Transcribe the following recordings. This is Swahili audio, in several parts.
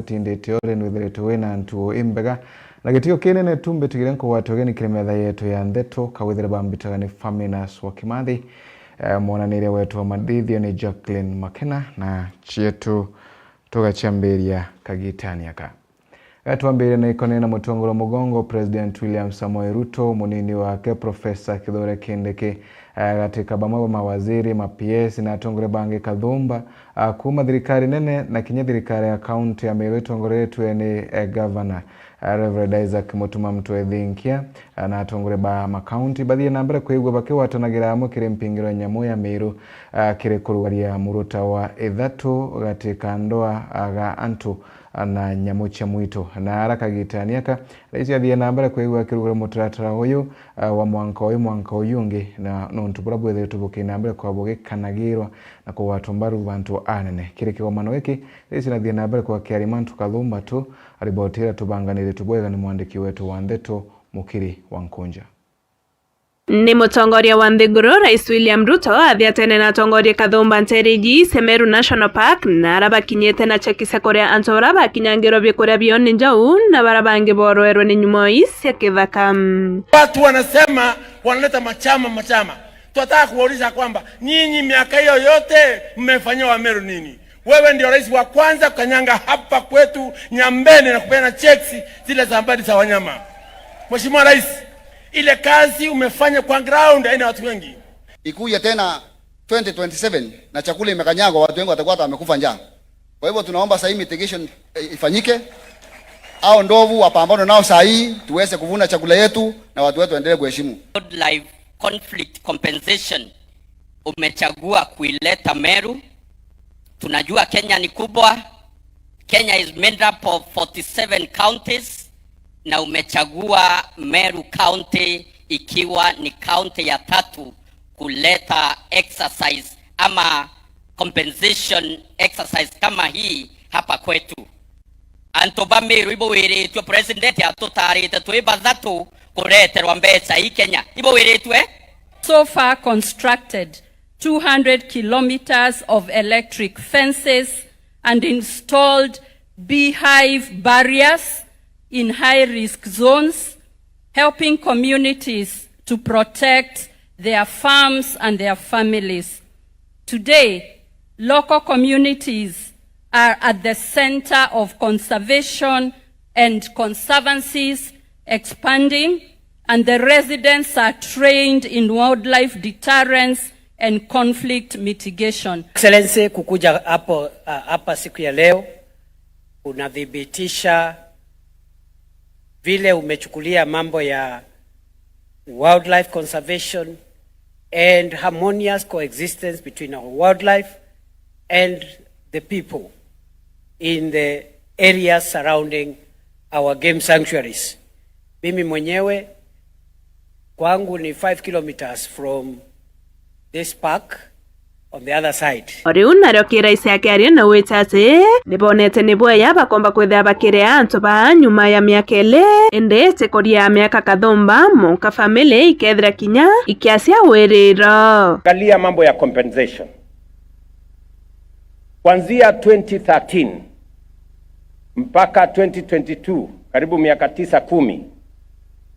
Tinde teore nwithiretu wina ntuo imbega na gitio kinene tumbe tugirenko watogeni kiremetha yetu ya ndeto kawithire bambitaga ni Faminas wa Kimathi mwananire wetu wa madithio ni Jacqueline Makena na chietu tugachamberia kagitaniaka tuambire na ikone na mutongoro mugongo President William Samoei Ruto munini wake Professor Kithure Kindiki katika bamwe mawaziri ma-PS na tongore bange Kadhumba kuma thirikari nene na kinya thirikari ya county ya Meru tongoretu ni governor Reverend Isaac Mutuma Mtwethinkia na tongore ba ma-county bathie na mbere kwigwa bakiwatanagira amo kire mpingiro nyamu ya Meru kire kurugaria muruta wa ithatu katika ndoa ga antu na nyamu cha mwito na haraka gitaniaka raisi athie na mbere kwigwa kirugura mutaratara uyu wa mwanka uyungi na nontubura bwethe tubuke na mbere kwa bugikanagirwa na kuwatombaru bantu anene kireke wa manoweki raisi athie na mbere kwa Kiarimantu Kadhumba tu alibotera tubanganire tubwega ni mwandiki wetu wa Ndeto Mukiri wa Nkunja. Ni mutongoria wa Nthiguru Rais William Ruto athiatene na tongoria Kadhumba Nterigi Meru National Park na arabakinyete na chekisa korea antora bakinyangiro bikuria bioni njau na barabange boroerwe ni nyumoi cia kithaka. Watu wanasema wanaleta machama. Tunataka kuuliza kwamba nyinyi miaka hiyo yote mmefanywa Meru nini? Wewe ndio rais wa kwanza kukanyanga hapa kwetu Nyambene na kupeana checks zile za mbadi za wanyama. Mheshimiwa Rais, ile kazi umefanya kwa ground haina watu wengi. Ikuja tena 2027 na chakula imekanyagwa, watu wengi watakuwa wamekufa njaa. Kwa hivyo tunaomba saa hii mitigation ifanyike. Hao ndovu wapambane nao saa hii tuweze kuvuna chakula yetu na watu wetu waendelee kuheshimu. Wildlife conflict compensation umechagua kuileta Meru. Tunajua Kenya ni kubwa. Kenya is made up of 47 counties na umechagua Meru County ikiwa ni county ya tatu kuleta exercise ama compensation exercise kama hii hapa kwetu. Antoba Meru ibo wiritwe president atutarite twiba thatu kureterwa mbeca hii Kenya ibo wiritwe. So far constructed 200 kilometers of electric fences and installed beehive barriers in high-risk zones, helping communities to protect their farms and their families. Today, local communities are at the center of conservation and conservancies expanding, and the residents are trained in wildlife deterrence and conflict mitigation. Excellency, kukuja hapa siku ya leo unadhibitisha vile umechukulia mambo ya wildlife conservation and harmonious coexistence between our wildlife and the people in the areas surrounding our game sanctuaries. Mimi mwenyewe kwangu ni 5 kilometers from this park on the other side. Oriu nario kiraisi yake aria na witate nibonete nibweya bakomba kwithia bakirea antu ba nyuma ya miaka ile ende tekoria miaka Kadhumba monka family ikethira kinya ikiasia werero. Kalia mambo ya compensation. Kuanzia 2013 mpaka 2022 karibu miaka 9-10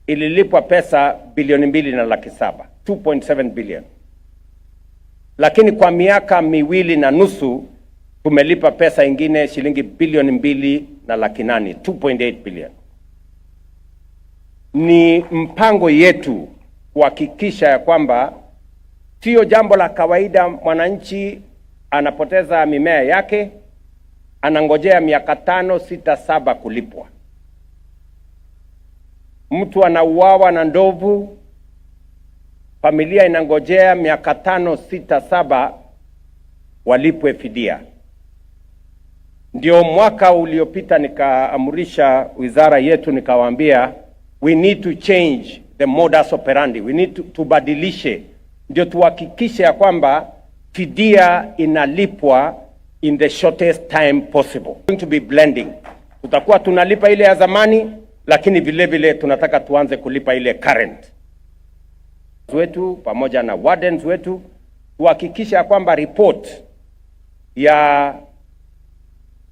ililipwa pesa bilioni 2.7 2.7 billion. Lakini kwa miaka 2.5 tumelipa pesa ingine shilingi bilioni 2.8 2.8 billion. Ni mpango yetu kuhakikisha ya kwamba sio jambo la kawaida mwananchi anapoteza mimea yake anangojea miaka 5, 6, 7 kulipwa. Mtu anauawa na ndovu, familia inangojea miaka 5, 6, 7 walipwe fidia. Ndio mwaka uliopita nikaamurisha wizara yetu nikawaambia we need to change the modus operandi. We need to badilishe ndio tuhakikishe ya kwamba fidia inalipwa in the shortest time possible. Going to be blending. Tutakuwa tunalipa ile ya zamani lakini vile vile tunataka tuanze kulipa ile current. Wetu pamoja na wardens wetu tuhakikisha kwamba report ya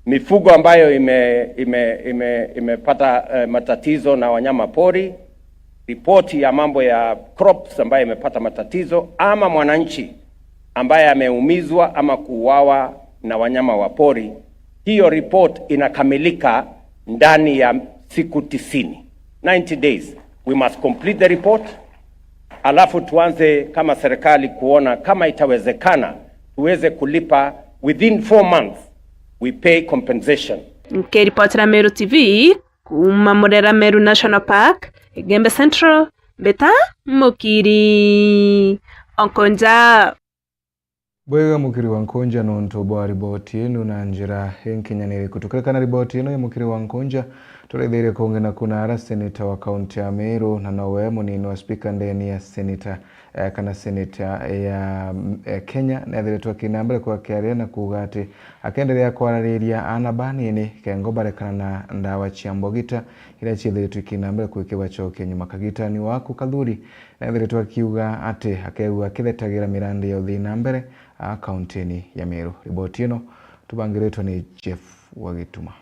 mifugo ambayo imepata matatizo na wanyama pori, ripoti ya mambo ya crops ambayo imepata matatizo, ama mwananchi ambaye ameumizwa ama kuuawa na wanyama wa pori, hiyo report inakamilika ndani ya siku 90 days. We must complete the report, alafu tuanze kama serikali kuona kama itawezekana tuweze kulipa within 4 months, we pay compensation. Nikiripotera Meru TV kuma Murera Meru National Park, Gembe Central, Beta Mukiri Onkonja. Bwega mukiri wa Nkonja nonto bwa riboti ino na njira henkinyanire kutokerekana riboti ino ya mukiri wa Nkonja tulethere kongena kuna seneta wa kaunti ya Meru na nowe munini wa speaker ndeni ya seneta kana seneta ya Kenya na thiretwa kinambere kwa kiaria na kugati akendelea kwarariria anabanini kengo barekana na ndawa chiambogita ila chitheretwa kinambere kwikiwa choke nyuma kagita ni waku Kathuri na thiretwa kiuga ati akegua kithetagira mirandi ya uthina mbere kaunti ya Meru. Riboti ino tubangiretwa ni Jeff Wagituma.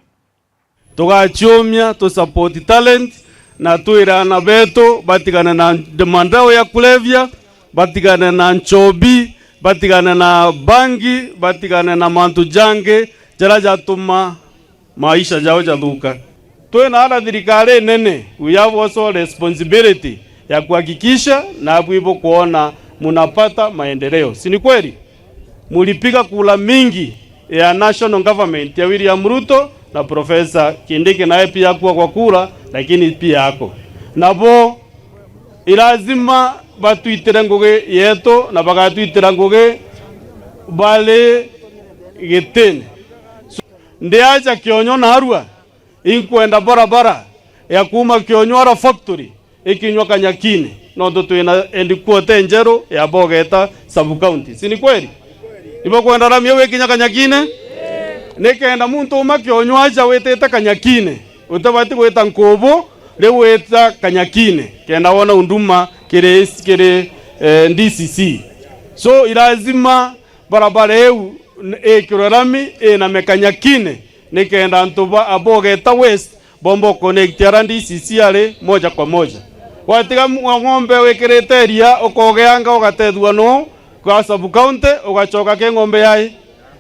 Tugachomia to support talent na tuirana beto batigana na demandao ya kulevya, batigana na nchobi, batigana na bangi, batigana na mantu jange jara jatuma maisha jao jaduka. Tuwe na ala thirikari nene, we have also responsibility ya kuhakikisha na hapo kuona munapata maendeleo. Si ni kweli? Mulipiga kula mingi ya national government ya William Ruto na Profesa Kindiki naye pia kwa kula, lakini pia yako nabo ilazima batuitira nguge yeto na bagatuitira nguge bale getene ndiacha Kionyo na Arua inkwenda barabara ya kuma Kionyo ara factory ikinywa Kanyakine nondo twina endikuote njero ya Bogeta sub county. Si ni kweli? Ibo kwenda ramia wekinya Kanyakine nekenda muntu uma Kionyo acha weteta Kanyakine utabati gweta Nkobo leweta Kanyakine kenda wona unduma kire DCC. So ilazima barabara eu ekirorami na mekanyakine nekenda ntuba Abogeta West bombo connect ya DCC ale moja kwa moja. Watiga ng'ombe wekirete ria ukogeanga ugatethwa no kwa sub county ugachoka ke ng'ombe yai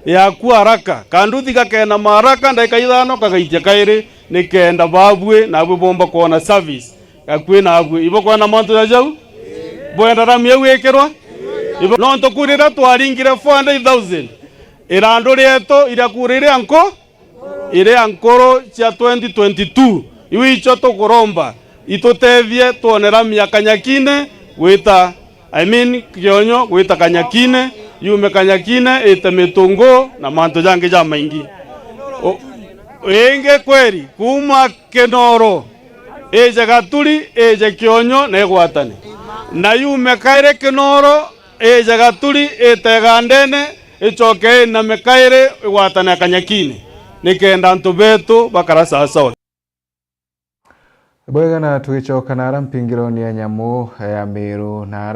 ya ku haraka kanduthi gakena maraka ndaka ithano kagaitia kairi nikenda babwe na bwe bomba kuona service gakwe na bwe ibo kwa na mantu ya jau bwenda ramie wekirwa ibo no ntokurira twaringire 400,000 irando rieto irakurire anko ire ankoro cha 2022 iwi icho tukuromba itutethie tuonera Kanyakine gwita Kionyo gwita Kanyakine yume Kanyakine ite mitungo na mantu jange ja maingi enge kweri kuma Kinoro eje Gaturi eje Kionyo na egwatane na yume kaire Kinoro eje Gaturi ite Gandene ichoke na mekaire egwatane Kanyakine nikenda ntu betu bakara sawa. Bwega na tugichoka na mpingironi ya nyamu ya Meru na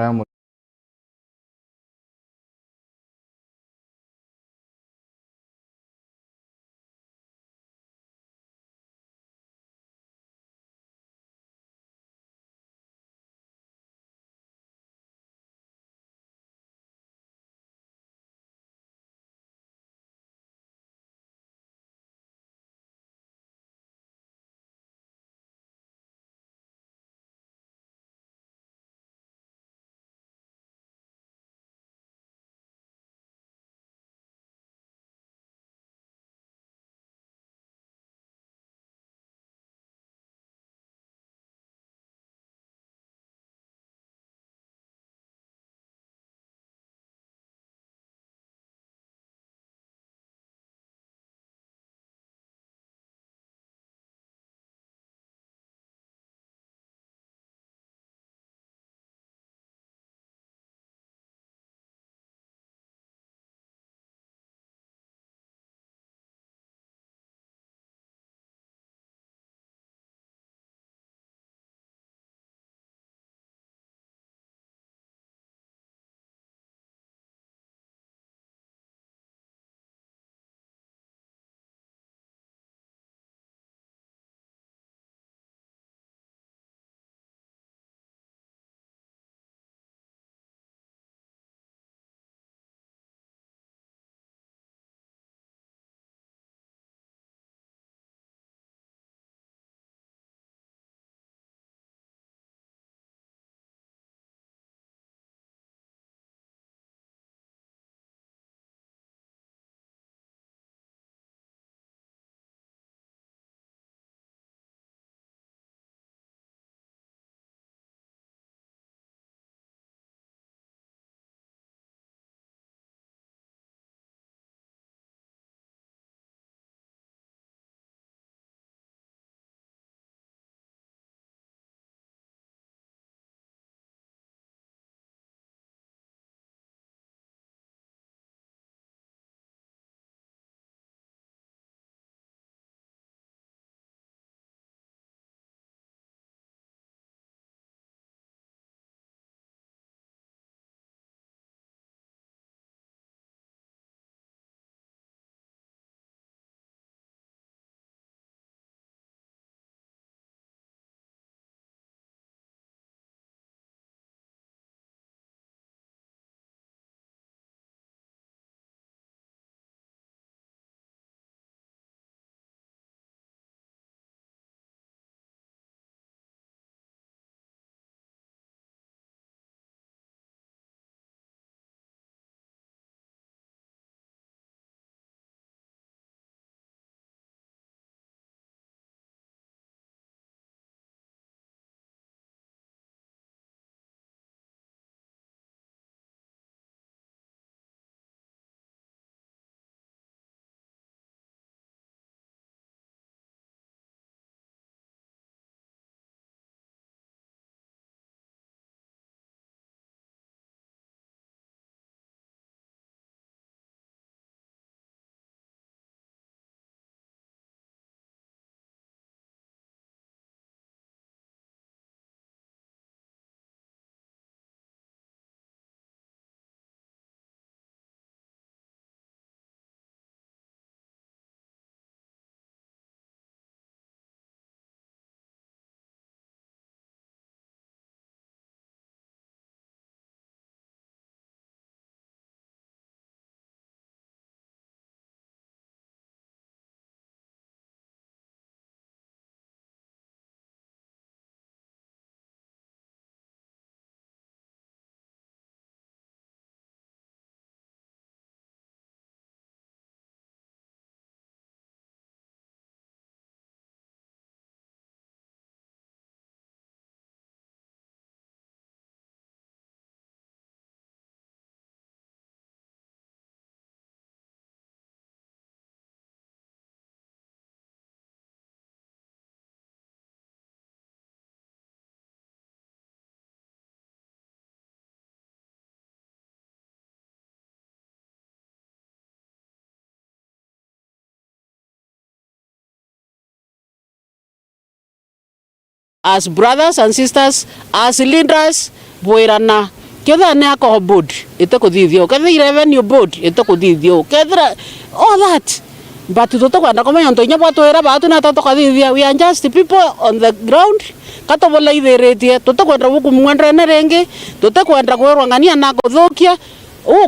as brothers and sisters, as leaders, boirana. Ketha ne ako board, ite kuthithio. Ketha revenue board, ite kuthithio. Ketha all that. But toto kwenda kama yonto nyapa toera batu na toto kuthithia. We are just people on the ground. Kato bola itheretie. Toto kwenda buku mwendra ne renge. Toto kwenda kwerwangania na kuthokia.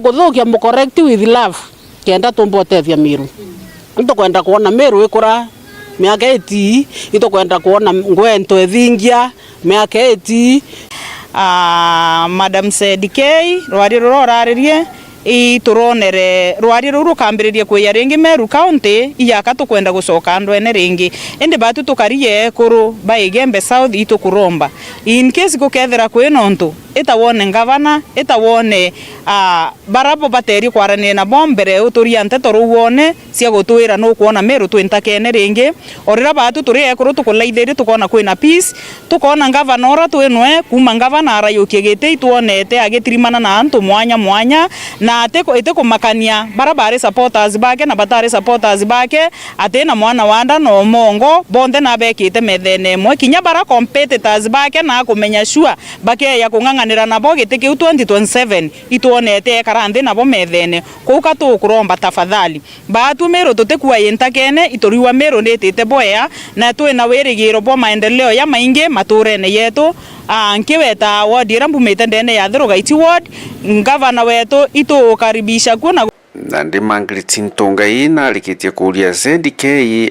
Kuthokia mu correct with love. Kenda tumbotethia Meru. Nto kwenda kuona Meru ikura miaka eti. Ito kwenda kuona ngwento ethingia miaka eti. Madam CDK rwari ruroraririe ituronere rwari ruru kambiririe kwiya ringi Meru County iyaka tukwenda gucoka ndwene ringi indi batu tukariye kuru Baigembe South itukuromba in case gukethera kwinontu itawone ngavana itawone barapo bateri kwaranie na bombere uturia nteto ruwone cia gutwira no kuona Meru twintakene ringi orira batu turie kuru tukulaithiri tukona kwina peace tukona ngavana ora twinwe kuma ngavana arayukie gite ituonete agitirimana na antu mwanya na ite kumakania barabara supporters bake na batari supporters bake atena mwana wanda no mongo bonde na bekite methene mwe kinya bara competitors bake na kumenya sure bake ya kunganganira nabo gite ki 2027 ituonete karande nabo methene kuka tukuromba tafadhali batu Meru tutekuwa yentakene itoriwa Meru ndetete boya na twina wirigiro bo maendeleo ya maingi maturene yetu nkiweta ward irambumite ndene ya Thirugaiti ward ngavana wetu itukaribisha kuna Nandi Margaret Ntongai na alikitie kuria ZDK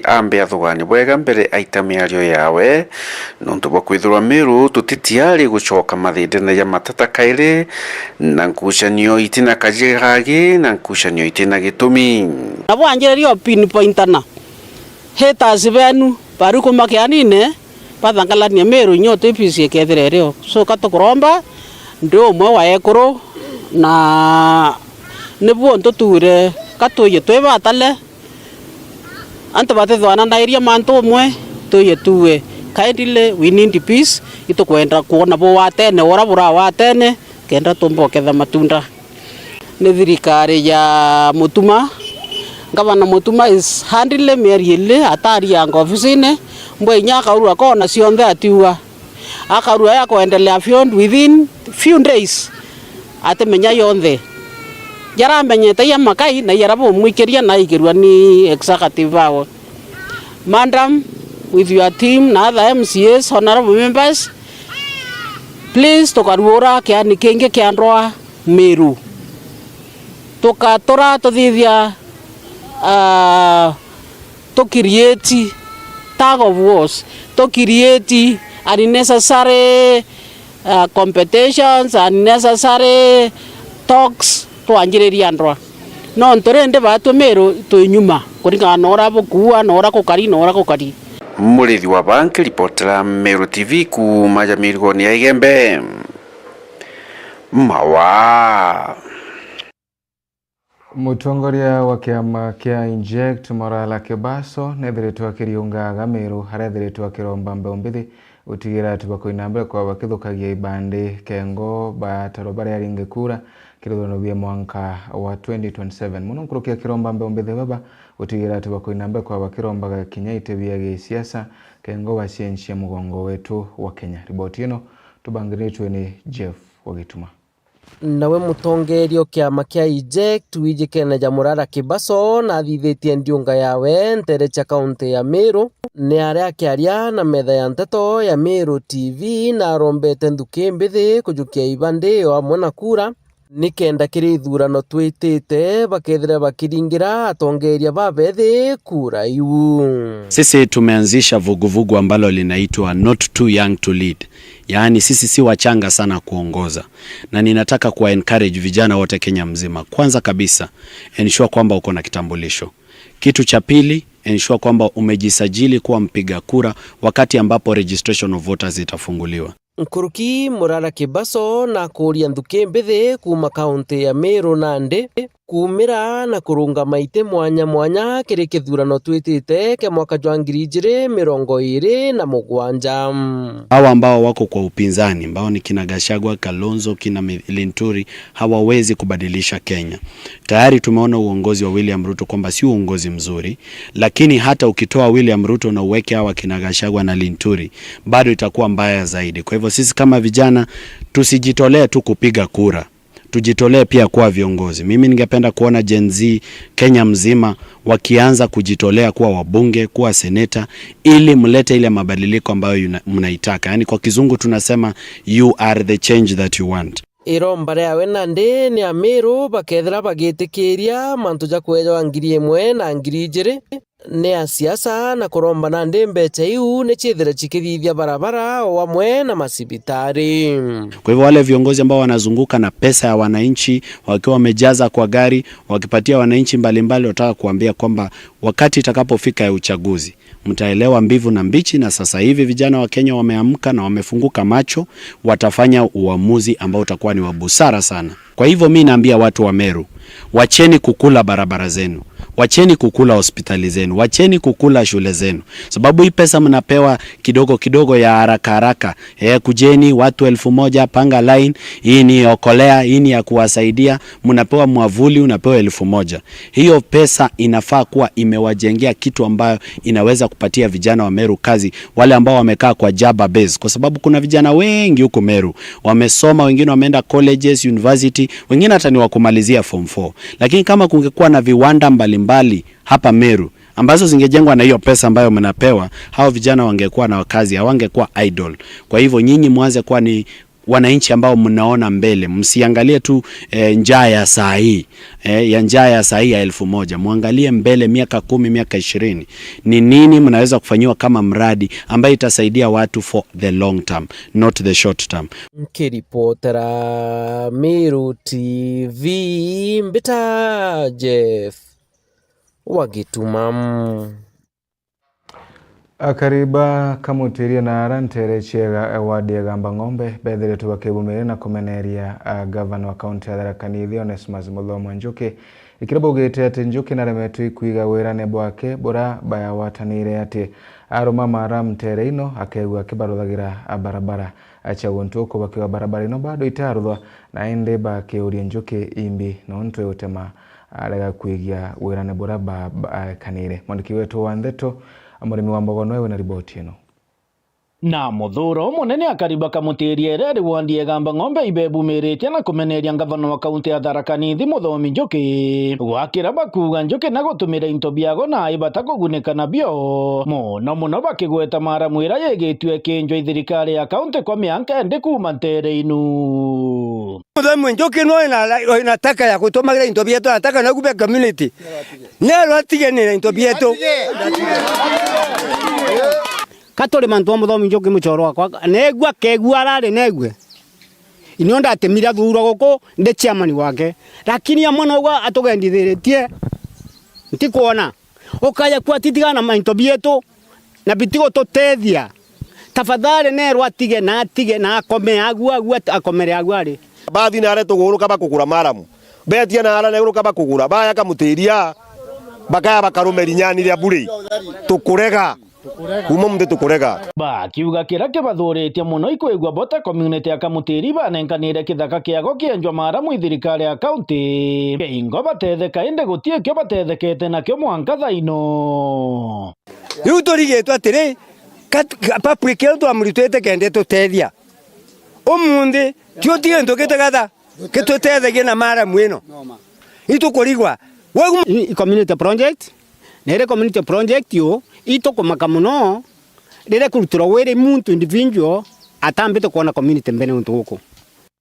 ambe athugani bwega mbere aita miario yawe nontu bwa kwithirwa Meru tutitiari gucoka mathindene ya matata kaire na nkucanio itina kajiragi na nkucanio itina gitumi abo anjererio pinpointana haters benu bari kumakianine pathangalania Meru nyote pisi ketherereo so katukuromba ndio mwe wa ekuru na nebuo ntuture katuye tweba tale anto batethwana ndairia manto mwe tuye tuwe kindly we need peace itukwenda kuona bo watene ora bura watene kenda tumboketha matunda ne thirikari ya Mutuma ngavana Mutuma is handle meriele atari yango ofisine mbwe nyaka urwa kona cionthe atiwa akarua ya kuendelea beyond within few days atemenya yonthe yaramenyete ya makai na yarabo mwikiria na igirwa ni executive power. Madam, with your team na other MCAs, honorable members, please tukarura kiani kenge kiandroa Meru tukatora tuthithia to create tag of wars, to create unnecessary competitions, unnecessary talks twanjiriria ndwa no nturende batu Meru tunyuma kuringa nora bukua nora kukari Murithi wa banki reportera Meru TV ku majamirgo ni Igembe mawa Mutongoria wa kiama kia Inject Morala Kibaso nethiritwo akiriungaga Meru harethiritwo akiromba mbombithi utigira tubakoinambe kwa bakithukagia ibandi kengo bataro bare yaringe kura kirithonobia mwanka wa 2027 muno nkurukia kiromba mbombithi baba utigira tubakoinambe kwa bakirombaga kinyaite bia siasa kengo basienchia mugongo wetu wa Kenya. Riboti ino tubangiritwe ni Jeff Wagituma. Nawe mutongerio kiama kia Inject wijikene ja Morala Kibaso na thithitie ndiunga yawe nterecha kaunti ya Meru ni aria kiaria na metha ya nteto ya Meru TV na arombete nthuki mbithi kujukia ibandi o amwe na kura nikenda kiri ithurano twitite bakethire bakiringira atongeria babethi kura iu. Sisi tumeanzisha vuguvugu ambalo linaitwa Not Too Young to Lead. Yaani sisi si wachanga sana kuongoza. Na ninataka kuwa encourage vijana wote Kenya mzima. Kwanza kabisa, ensure kwamba uko na kitambulisho. Kitu cha pili, ensure kwamba umejisajili kuwa mpiga kura wakati ambapo registration of voters itafunguliwa. Nkuruki Morala Kibaso na kuria nthuki mbithi kuma kaunti ya Meru Nandi kumira na kurunga maite mwanya mwanya kiri kithurano twitite kia mwaka jwa 2027. Hawa ambao wako kwa upinzani ambao ni kina Gachagua, Kalonzo, kina Linturi hawawezi kubadilisha Kenya. Tayari tumeona uongozi wa William Ruto kwamba si uongozi mzuri, lakini hata ukitoa William Ruto na uweke hawa kina Gachagua na Linturi bado itakuwa mbaya zaidi. Kwa hivyo sisi kama vijana tusijitolee tu kupiga kura, tujitolee pia kuwa viongozi. Mimi ningependa kuona Gen Z Kenya mzima wakianza kujitolea kuwa wabunge, kuwa seneta, ili mlete ile mabadiliko ambayo mnaitaka. Yani kwa kizungu tunasema you are the change that you want. Iromba yawe nande ni Amiru bakethira bagitikiria mantu ja kweja 1,000 na 2,000 ni a siasa na kuromba nande mbecha iu ni chithira chikithithia barabara wamwe na masibitari. Kwa hivyo wale viongozi ambao wanazunguka na pesa ya wananchi wakiwa wamejaza kwa gari wakipatia wananchi mbalimbali, wataka kuambia kwamba wakati itakapofika ya uchaguzi mtaelewa mbivu na mbichi. Na sasa hivi vijana wa Kenya wameamka na wamefunguka macho, watafanya uamuzi ambao utakuwa ni wa busara sana. Kwa hivyo mimi naambia watu wa Meru, wacheni kukula barabara zenu, wacheni kukula hospitali zenu, wacheni kukula shule zenu, sababu hii pesa mnapewa kidogo kidogo ya haraka haraka. Kujeni watu 1,000 panga line, hii ni okolea, hii ni ya kuwasaidia, mnapewa mwavuli, unapewa 1,000. Hiyo pesa inafaa kuwa imewajengea kitu ambayo inaweza kupatia vijana wa Meru kazi, wale ambao wamekaa kwa jaba base, kwa sababu kuna vijana wengi huko Meru wamesoma, wengine wameenda colleges, university, wengine hata ni wakumalizia form 4. Lakini kama kungekuwa na viwanda mbalimbali hapa Meru ambazo zingejengwa na hiyo pesa ambayo mnapewa, hao vijana wangekuwa na kazi, hawangekuwa idle. Kwa hivyo nyinyi mwanze kuwa ni wananchi ambao mnaona mbele, msiangalie tu njaa ya saa hii, ya njaa ya saa hii ya 1,000. Muangalie mbele miaka 10, miaka 20. Ni nini mnaweza kufanyiwa kama mradi ambayo itasaidia watu for the long term, not the short term. Kiripotera Meru TV Mbita Jeff Wagitumam. Akariba kamutiria na arantere chega wadi ya Gamba Ng'ombe bethere tubakebumire na kumeneria governor wa county ya Tharaka Nithi Onesmus Muthoma Njuki ikirabo gete ati Njuki naremetu ikuiga wirane bwake bora baya watanire ati aruma mara mtere ino akegwa kibaruthagira barabara acha wontu ko bakiwa barabara ino bado itaruthwa na ende bakeuria Njuki imbi no ntwe utema alega kuigia wirane bora ba kanire. Mwandiki wetu wa Ndeto Amurimi wa Mbogono ewe na riboti ino. Na muthuro munene akariba kamutiria reri wandie Gamba Ng'ombe ibebumirite na kumeneria ngavana wa kaunti ya Tharaka Nithi Muthomi Njuki gwakira bakuga Njuki na gutumira into biago na ibata kuguneka nabio muno bakigweta mara mwira yegitwe kinjwa thirikari ya kaunti kwa mianka ndi kuma ntere inu. Muthomi Njuki no inataka ya kutomagira into bieto, nataka na kupe community nero atigene into bieto katole mantu Muthomi Njuki muchoro wakwa negwa kegwa arare negwe inonda atemira thura goko ndi chairman wake, lakini ya mwana wa atogendithiretie ntikuona ukaya kwa titigana mainto bieto na bitigo totethia tafadhali nero atige na akome agwa akomere agwari bathi na areto guruka bakugura maramu betia na ara neguruka bakugura baya kamutiria bakaya bakarumeri nyani ria buri tukurega kuma mde tukurega bakiuga kirake bathuritie muno ikuigwa bota community ya Kamutiri banenkanire kithaka kiago kienjwa maramu thirikari ya county ingo batetheka inde gutie kyo batethekete nakyo mwanka thaino riu turigetwo atiri public health amritwete kende tutethia umundi tio tiento kitegata kitutethege na maramu ino itukurigwa community project nere community project yo ito komaka muno rere kurutura were muntu individual atambite kuona community mbene untu guko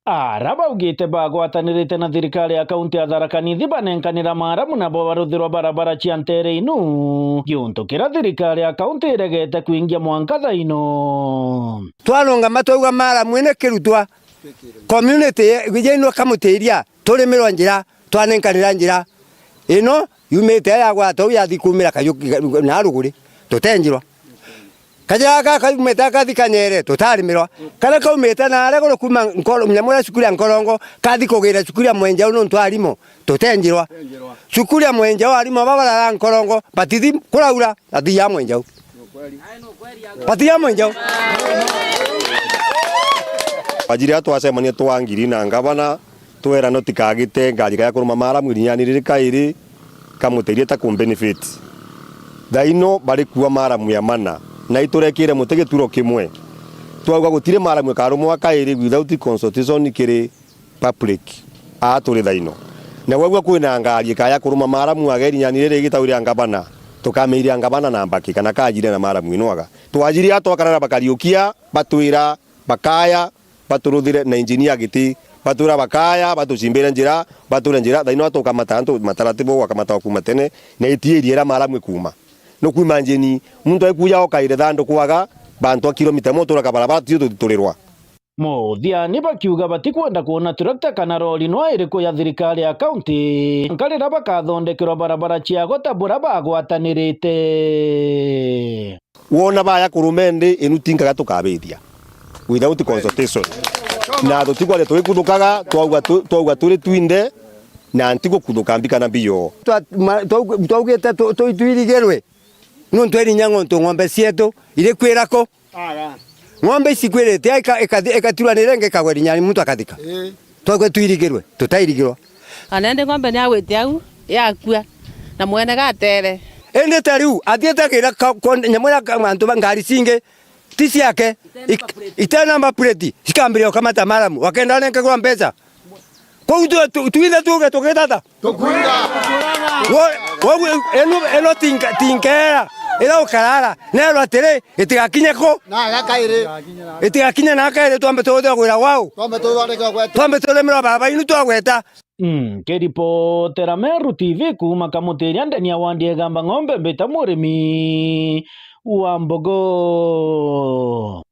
araba ugite bagwatanirite na thirikari ya kaunti ya Tharaka Nithi banenkanira maramu na baruthirwa barabara cia ntere inu giuntu kira thirikari ya kaunti iregete kuingia mwanka thaino twanonga matauga maramu ine kirutwa community gijeno Kamutiria tulimirwa njira twanenkanira njira ino yumite ya gwata ya thikumira kayuki na ruguri tutenjirwa Kajaga kaumeta kathi Kanyere tutarimirwa kana kaumeta na arego kuma nyamura cukuru ya Nkorongo kathi kugira cukuru ya Mwenjao no ntwarimo tutenjirwa cukuru ya Mwenjao arimo babara Nkorongo batithi kuraura athi ya Mwenjao bati ya Mwenjao Ajiria twacemania twangiri na ngavana twera no tikagite ngari ya kuruma mara mwirinyani kairi kamuteria ta ku benefit daino bari kuwa mara muyamana na iturekire mutege turo kimwe twauga gutire mara mwe karumo kairi without consultation kiri public aturi daino na wagwa kwina ngari kaya kuruma mara mwageri nyani riri gitauria ngavana tukameiria ngavana na mbaki kana kajire na mara mwinoaga twajiria atwakarara bakariukia batwira bakaya baturuthire na engineer giti batura bakaya batucimbira njira batura njira daino atukamata antu mataratibu wakamata kuma tene na itiiriera mara mwe kuma no kuimanjeni muntu akuya okaire thando kwaga bantu kilomita motora kabarabara tio tuturirwa Muthiani bakiuga batikwenda kuona tractor kana rori no iriku ya thirikari ya county nkarira bakathondekerwa barabara cia gotabura bagwatanirite wona baya kurumende inutinga tukabithia without consultation na tutigwa twikuthukaga twauga turi twinde na ntiko kuthuka mbikana biyo twaugite tuirigerwe no ntweri nyango ng'ombe cietu ire kwirako ng'ombe isikwirite ekatirwa nirenge kagweri nyani muntu akathika twauga tuirigerwe tutairigirwa anende ng'ombe ni agwite au yakua na mwene gatere ende tariu athiete gira nyamura mantu bangari singe tisi yake ita namba plate sikambirio kama tamaramu wakenda nenge kwa mpesa kwa tuinda tuge toketata tukuinda eno tinkera ila ukarara nero atere itigakinyeko na gakaire itigakinya na gakaire twambe tuthira gwira wao twambe tulemera baba inu twagweta Keripotera Meru TV kuma kamuteria ndani ya wandie gamba ng'ombe mbeta murimi wa Mbogo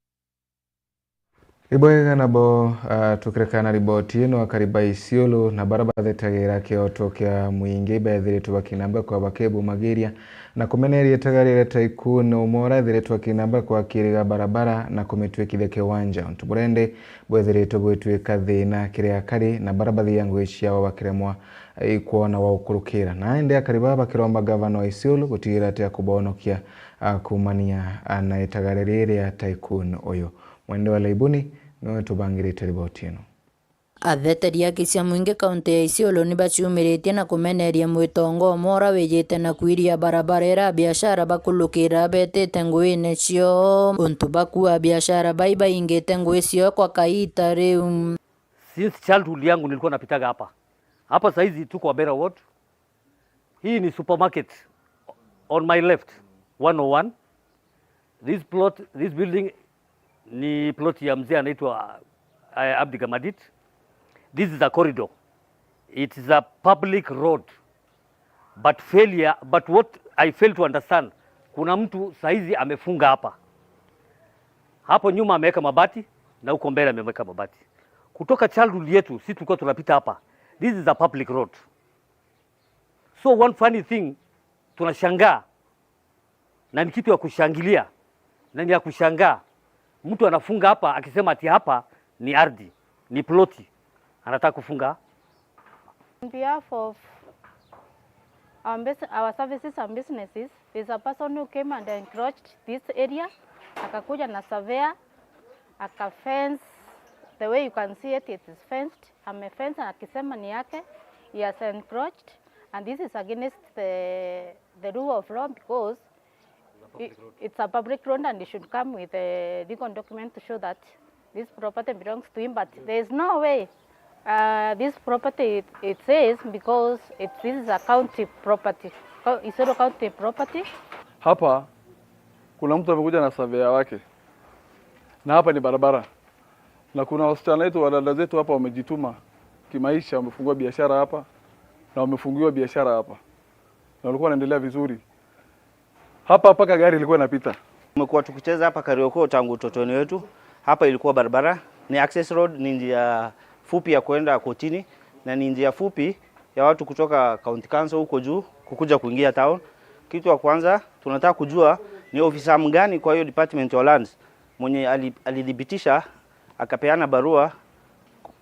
Iboega nabo tukirekana riboti ino akariba Isiolo na barabara thetagira kioto kia muingi bethiritwe bakinamba kwa bakebu mageria na kumeneria tagarire Tycoon umora thiritwe bakinamba kwa kiriga barabara na kumitwekithia kiwanja ntuburende bwethiritwe gwitwika thina kiria kari na barabara yangu iciao bakiremwa ikuona wa ukurukira na ende akariba bakiromba gavana wa Isiolo gutigira atia kubonokia kumania na itagarire ya Tycoon uyu mwende wa laibuni no tubangirite riboti ino atheteria cia muingi kaunti ya Isiolo ni baciumiritie na kumeneria mwitongo mora wijite na kuiria barabara ira biashara bakulukira betete nguine cio untu bakua biashara baiba ingite ngui cio kwa kaita riu. Since childhood yangu nilikuwa napitaga hapa saizi tuko Abera Ward. Hii ni supermarket on my left 101. This building ni plot ya mzee anaitwa Abdi Gamadit. This is a corridor. It is a public road. But what I fail to understand, kuna mtu saizi amefunga hapa. Hapo nyuma ameweka mabati na huko mbele ameweka mabati. Kutoka childhood yetu sisi tulikuwa tunapita hapa. This is a public road. So one funny thing, tunashangaa na ni kitu ya kushangilia na ni ya kushangaa. Mtu anafunga hapa akisema ati hapa ni ardhi, ni ploti. Anataka kufunga. On behalf of our services and businesses, there's a person who came and encroached this area. Akakuja na surveyor, fence. The way you can see it, it is fenced. Amefence na akisema ni yake. He has encroached, and this is against the rule of law because it's a public road and it should come with a legal document to show that this property belongs to him. But there is no way this property it says because this is a county property. Isiolo county property. Hapa kuna mtu amekuja na surveyor wake. Na hapa ni barabara. Na kuna wasichana wetu wadada zetu hapa wamejituma kimaisha, wamefungua biashara hapa na wamefungiwa biashara hapa. Na walikuwa wanaendelea vizuri. Hapa paka gari ilikuwa inapita. Tumekuwa tukicheza hapa Kariokoo tangu utotoni wetu. Hapa ilikuwa barabara, ni access road, ni njia fupi ya kwenda kotini na ni njia fupi ya watu kutoka county council huko juu kukuja kuingia town. Kitu ya kwanza tunataka kujua Ni ofisa mgani kwa hiyo Department of Lands mwenye alidhibitisha akapeana barua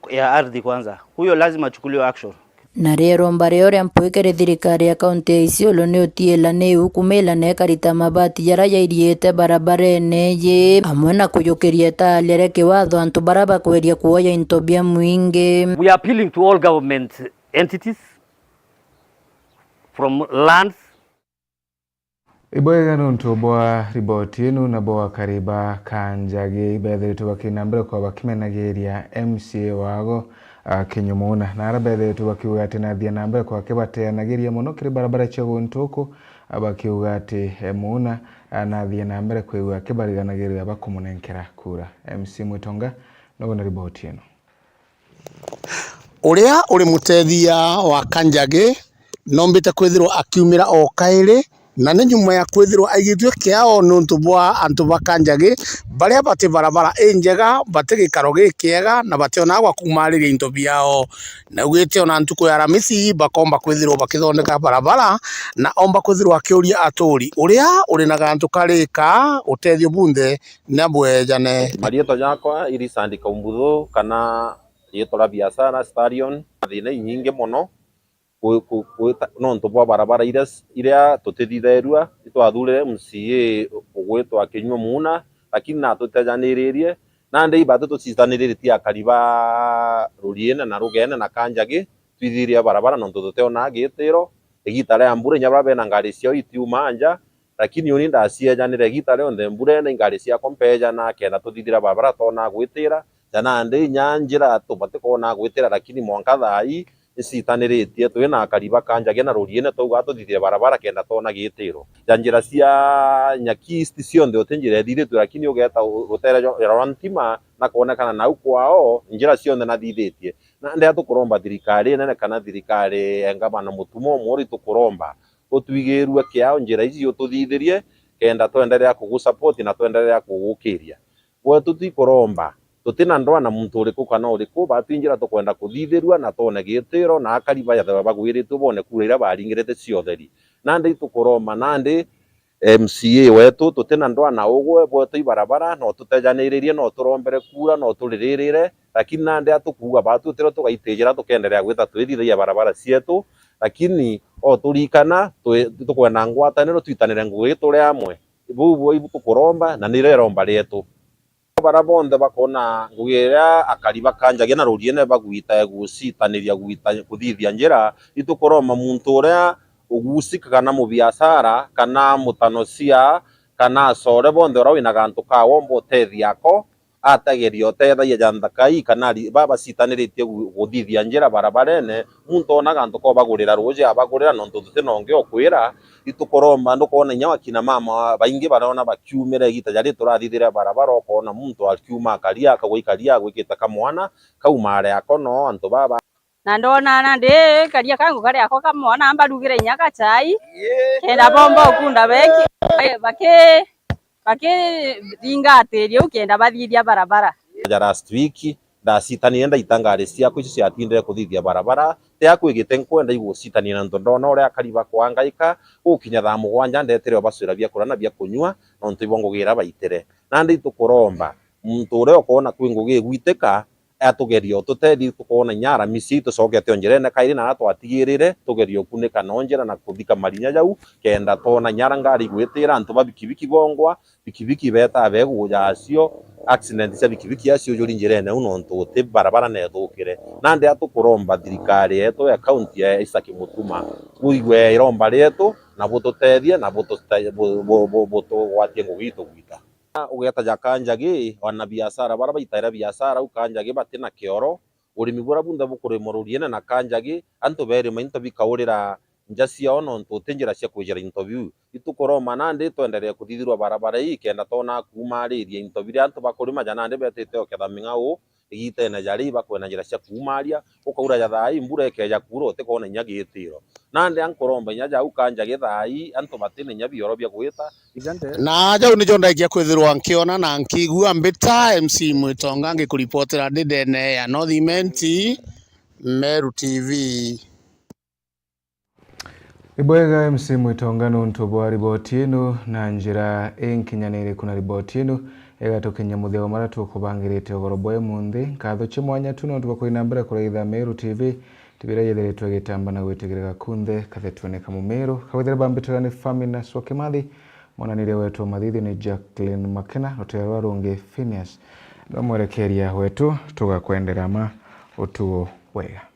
ya ardhi kwanza? Huyo lazima achukuliwe action. Na rero mbare ore mpwekere thirikari ya kaunti ya Isiolo ni utiela ni ukumela ne karita mabati yara yairiete barabarene ye amwe na kuyokeria talere kiwatho antu baraba kweria kuoya intobia mwingi. We are appealing to all government entities from lands. Iboega nuntu bwa riboti inu na bwa kariba Kanjagi bethe bakinambira kwa bakimenagiria MCA wago Kinyumuna na arabethe bakiuga ati nathia nambere kwa kibateanagiria muno kiri barabara cia guntuku bakiuga ati Muna nathia nambere kwiwa kibariganagiria bakumunenkera kura. MC Mwitonga no na riboti inu. Uria uri mutethia wa Kanjagi nombite kwithirwa akiumira o kairi na ni nyuma ya kwithirwa aigithwe kiao nuntu bwa antu ba Kanjagi baria bati barabara njega bati gikaro gikiega na bationa gwa kumariria into biao na ugite ona ntuko ya Ramisi bakomba kwithirwa bakithondeka barabara na omba kwithirwa akiuria aturi uria uri na gantu karika utethio bunthe na bwejane marieto yakwa iri sandika umbuthu kana yetora biashara stadion thina nyingi muno nontu bwa barabara iria tutithitherua itwathurire MCA ugwitwa Kinyumuna lakini na tutejaniririe na ndei batu tucitaniririe akariba Ruriene na Rugene na Kanjagi twithirie barabara nontu tuteona gitiro igita ria mbura nyababe na ngari cio itiuma anja lakini uni ndaciejanire igita rio nthe mbura na ngari cia kompeja na kenda tuthithira barabara tona gwitira jana ndei nyanjira tubate kona gwitira lakini mwanka thai isitaniritie twina akariba Kanjagi na Ruriene tuga tuthithire barabara kenda tona gitiro janjira cia nyakisti cionthe utinjire thithitwe lakini ugeta gutere rantima na kuonekana nau kwao njira cionthe na thithitie na ndia tukuromba thirikari nene kana thirikari engabana mutumo mori tukuromba utwigirwe kiao njira ici ututhithirie kenda twenderea kugusupport na twenderea kugukiria gwe tutikuromba tutina ndoa na muntu uriku kana uriku batwinjira tukwenda kuthithirwa na tone gitiro na akariba ya bagwiritwe bone kurira baringirete ciotheri nandi tukuroma nandi MCA wetu tutina ndoa na ugwe bwetu ibarabara no tutejaniririe no turombere kura no turirire lakini nandi atukuga batutiro tugaitejera tukenderea gwita twithithia barabara cietu lakini o turikana tukwenda ngwataniro twitanire ngugi turi amwe bubu ibu tukuromba na nireromba rietu bara bonthe bakona ngugira akariba Kanjagi na Ruriene bagwita gusitaniria gwita kuthithia njira itukuroma muntu uria ugusika kana mu biashara kana mutanosia kana sore bonthe ora wina gantu ka wombo tethiako atagerio tethaia jandakai kana baba sitaniritie guthithia njira barabarene muntu ona gantu ko bagurira ruje abagurira nontu tutinonge okwira itukoromba ndukona nyawa kina mama baingi barona bakiumira gita jari turathithira barabara okona muntu akiuma akaria akagwikaria gwikita kamwana kaumare akono antu baba na ndona na ndi karia kangu kari ako kamwana mbarugire nyaka chai kenda bomba ukunda beki baki ringatiri ukenda bathithia barabara last week ndacitania ndaitangari ciaku icio ciatindire kuthithia barabara teakwigite nkwenda igusitania na ndona uria akariba kwangaika ukinya thaa 7 ndetere bacira bia kurana bia kunywa nontu ibongugira baitire na ndi tukuromba muntu uria ukona kwingugi gwitika atugerio tutethi tukona nyara misi tucokete onjerene kairi na twatigirire tugerio kunika nonjera na kuthika marinya jau kenda tona nyara ngari gwitira antu babikibiki bongwa bikibiki beta begu yacio accident cia bikibiki yacio juri njerene unontu te barabara ne thukire na ndi atukuromba thirikari yetu ya county ya Isaki Mutuma kuigwe iromba rietu na bututethie na butu watie ngugitu gwita ugeta ja Kanjagi wana biashara bara baitaira biashara u Kanjagi batina kioro urimi bura bunda bukurimo Ruriene na Kanjagi antu beri mainto bikaurira njasi ono ntu tinjira cia kujira interview itukoroma nandi twenderea kuthithirwa barabara hii kenda tona kumariria interview antu bakurima jana ndi betete oketha mingau igitene jari bakwena njira cia kumaria ukaura ja thai mbura ekeja kuro utikona nyagitiro nandi ankoromba nyaja u Kanjagi thai antu batine nyabioro bia gwita na jau ni jonda ikia kwithirwa nkiona na nkigua mbita MC Mwitonga ngikuripotera ndidene ya North Meru TV. Ibwega msimu itongano ntobwa riboti ino na njira enkinyanire kuna riboti ino egatokinya mutheo maratu kubangirite ogoroboe munthi katho chimwanya tuno tubakoina mbere kuraitha Meru TV tibira yethiritwe gitamba na gwitigirira kunthe kathetwoneka mu Meru kawithira bambitira ni Famina Swakimathi monanire wetu mathithi ni Jacqueline Makena oterwa rungi Phineas no mwerekeria wetu tugakwendera ma utuo wega.